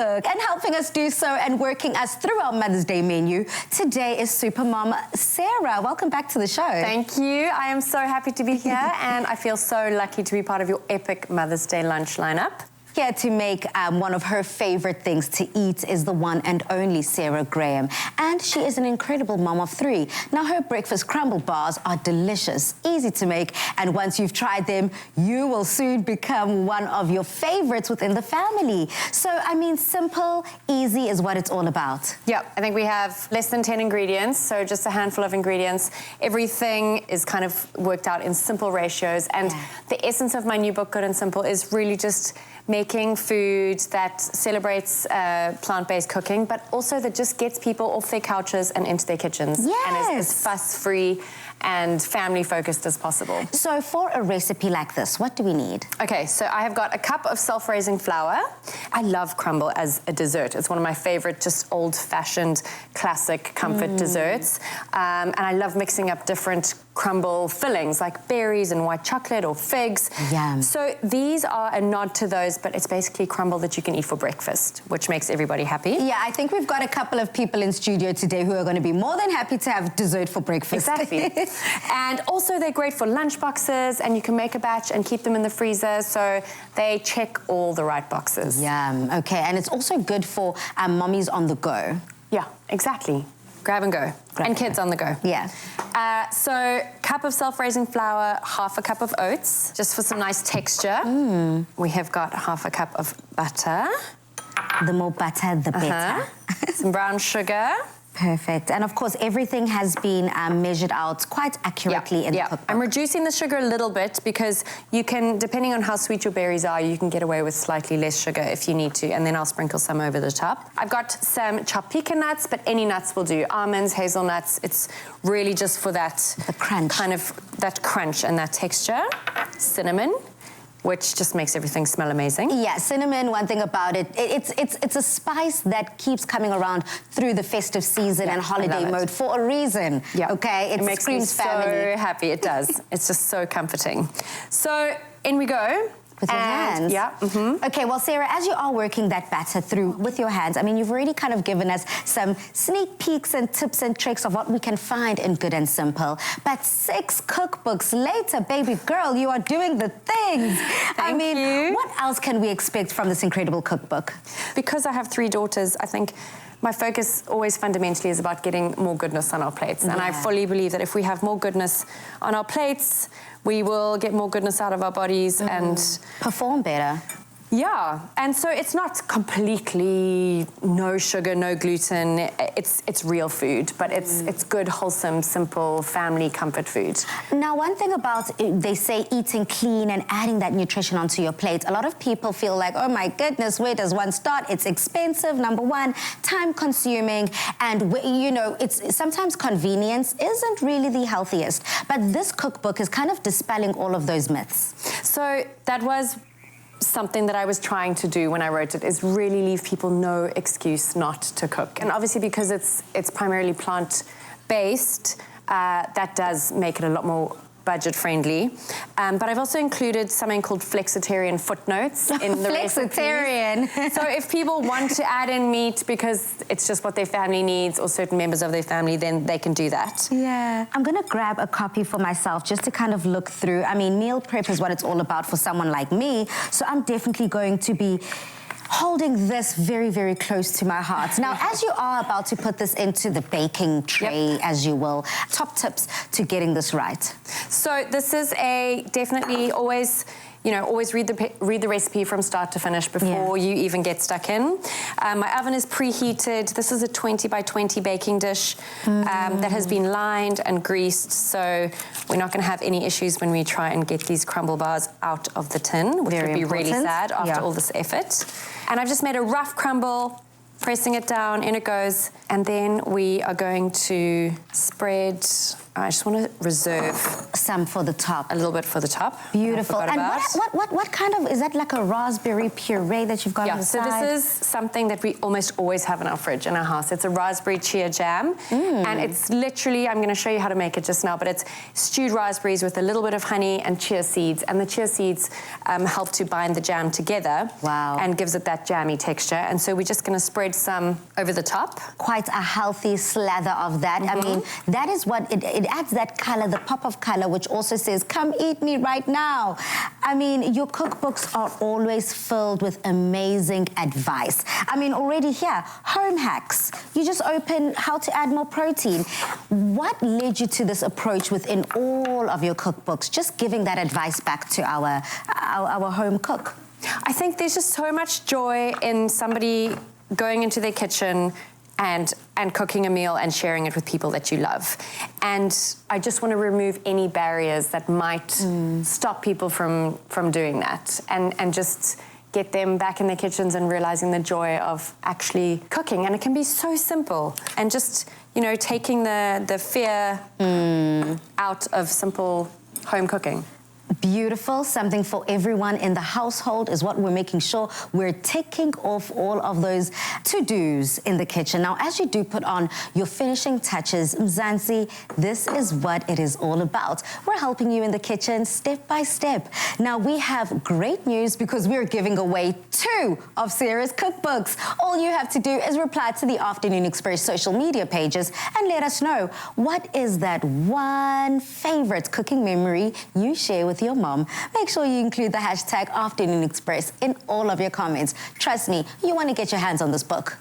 cook. And helping us do so and working us through our Mother's Day menu, today is Supermom Sarah. Welcome back to the show. Thank you. I am so happy to be here and I feel so lucky to be part of your epic Mother's Day lunch lineup. Here to make one of her favorite things to eat is the one and only Sarah Graham. And she is an incredible mom of 3. Now, her breakfast crumble bars are delicious, easy to make, and once you've tried them, you will soon become one of your favorites within the family. So, I mean, simple, easy is what it's all about. Yeah, I think we have less than 10 ingredients, so just a handful of ingredients. Everything is kind of worked out in simple ratios, and the essence of my new book, Good and Simple, is really just making food that celebrates plant-based cooking, but also that just gets people off their couches and into their kitchens. Yes. And is as fuss-free and family-focused as possible. So for a recipe like this, what do we need? Okay, so I have got a cup of self-raising flour. I love crumble as a dessert. It's one of my favorite, just old-fashioned, classic comfort desserts. And I love mixing up different crumble fillings like berries and white chocolate or figs. Yum. So these are a nod to those, but it's basically crumble that you can eat for breakfast, which makes everybody happy. Yeah, I think we've got a couple of people in studio today who are going to be more than happy to have dessert for breakfast. Exactly. And also they're great for lunch boxes, and you can make a batch and keep them in the freezer, so they check all the right boxes. Yum. Okay, and it's also good for mommies on the go. Yeah, exactly. Grab and go. And kids on the go. Yeah. So, cup of self-raising flour, half a cup of oats, just for some nice texture. We have got half a cup of butter. The more butter, the better. Some brown sugar. Perfect. And of course, everything has been measured out quite accurately in the cookbook. I'm reducing the sugar a little bit because you can, depending on how sweet your berries are, you can get away with slightly less sugar if you need to, and then I'll sprinkle some over the top. I've got some chopped pecan nuts, but any nuts will do. Almonds, hazelnuts. It's really just for that the crunch. Kind of that crunch and that texture. Cinnamon, which just makes everything smell amazing. Yeah, cinnamon, one thing about it, it's a spice that keeps coming around through the festive season and holiday mode for a reason. Yeah. Okay, it makes me so happy. It does. It's just so comforting. So in we go. With your hands? Yeah. Okay, well, Sarah, as you are working that batter through with your hands, I mean, you've already kind of given us some sneak peeks and tips and tricks of what we can find in Good and Simple. But 6 cookbooks later, baby girl, you are doing the things. Thank you. What else can we expect from this incredible cookbook? Because I have 3 daughters, I think my focus always fundamentally is about getting more goodness on our plates. And I fully believe that if we have more goodness on our plates, we will get more goodness out of our bodies and perform better. Yeah, and so it's not completely no sugar, no gluten. It's real food, but it's good, wholesome, simple, family comfort food. Now, one thing about, they say eating clean and adding that nutrition onto your plate, a lot of people feel like, oh my goodness, where does one start? It's expensive, number one, time consuming, and you know, it's sometimes convenience isn't really the healthiest. But this cookbook is kind of dispelling all of those myths. So that was something that I was trying to do when I wrote it, is really leave people no excuse not to cook. And obviously because it's primarily plant-based, that does make it a lot more budget-friendly. But I've also included something called flexitarian footnotes in the Flexitarian. So if people want to add in meat because it's just what their family needs or certain members of their family, then they can do that. Yeah. I'm going to grab a copy for myself just to kind of look through. I mean, meal prep is what it's all about for someone like me. So I'm definitely going to be holding this very, very close to my heart. Now, as you are about to put this into the baking tray, as you will, top tips to getting this right. So this is definitely always, you know, always read the recipe from start to finish before you even get stuck in. My oven is preheated. This is a 20 by 20 baking dish that has been lined and greased, so we're not going to have any issues when we try and get these crumble bars out of the tin, which would be really sad after all this effort. And I've just made a rough crumble, pressing it down, in it goes, and then we are going to spread I just want to reserve some for the top. A little bit for the top. Beautiful. And what kind of, is that like a raspberry puree that you've got on the side? So this is something that we almost always have in our fridge in our house. It's a raspberry chia jam. And it's literally, I'm going to show you how to make it just now, but it's stewed raspberries with a little bit of honey and chia seeds. And the chia seeds help to bind the jam together. Wow. And gives it that jammy texture. And so we're just going to spread some over the top. Quite a healthy slather of that. I mean, that is what, it adds that color, the pop of color, which also says, come eat me right now. I mean, your cookbooks are always filled with amazing advice. I mean, already here, home hacks. You just open how to add more protein. What led you to this approach within all of your cookbooks, just giving that advice back to our home cook? I think there's just so much joy in somebody going into their kitchen and cooking a meal and sharing it with people that you love. And I just want to remove any barriers that might stop people from doing that, and just get them back in their kitchens and realizing the joy of actually cooking. And it can be so simple, and just, you know, taking the fear out of simple home cooking. Beautiful. Something for everyone in the household is what we're making sure we're ticking off all of those to-dos in the kitchen. Now, as you do put on your finishing touches, Mzansi, this is what it is all about. We're helping you in the kitchen step by step. Now, we have great news because we're giving away 2 of Sarah's cookbooks. All you have to do is reply to the Afternoon Express social media pages and let us know what is that one favorite cooking memory you share with your mom. Make sure you include the hashtag Afternoon Express in all of your comments. Trust me, you want to get your hands on this book.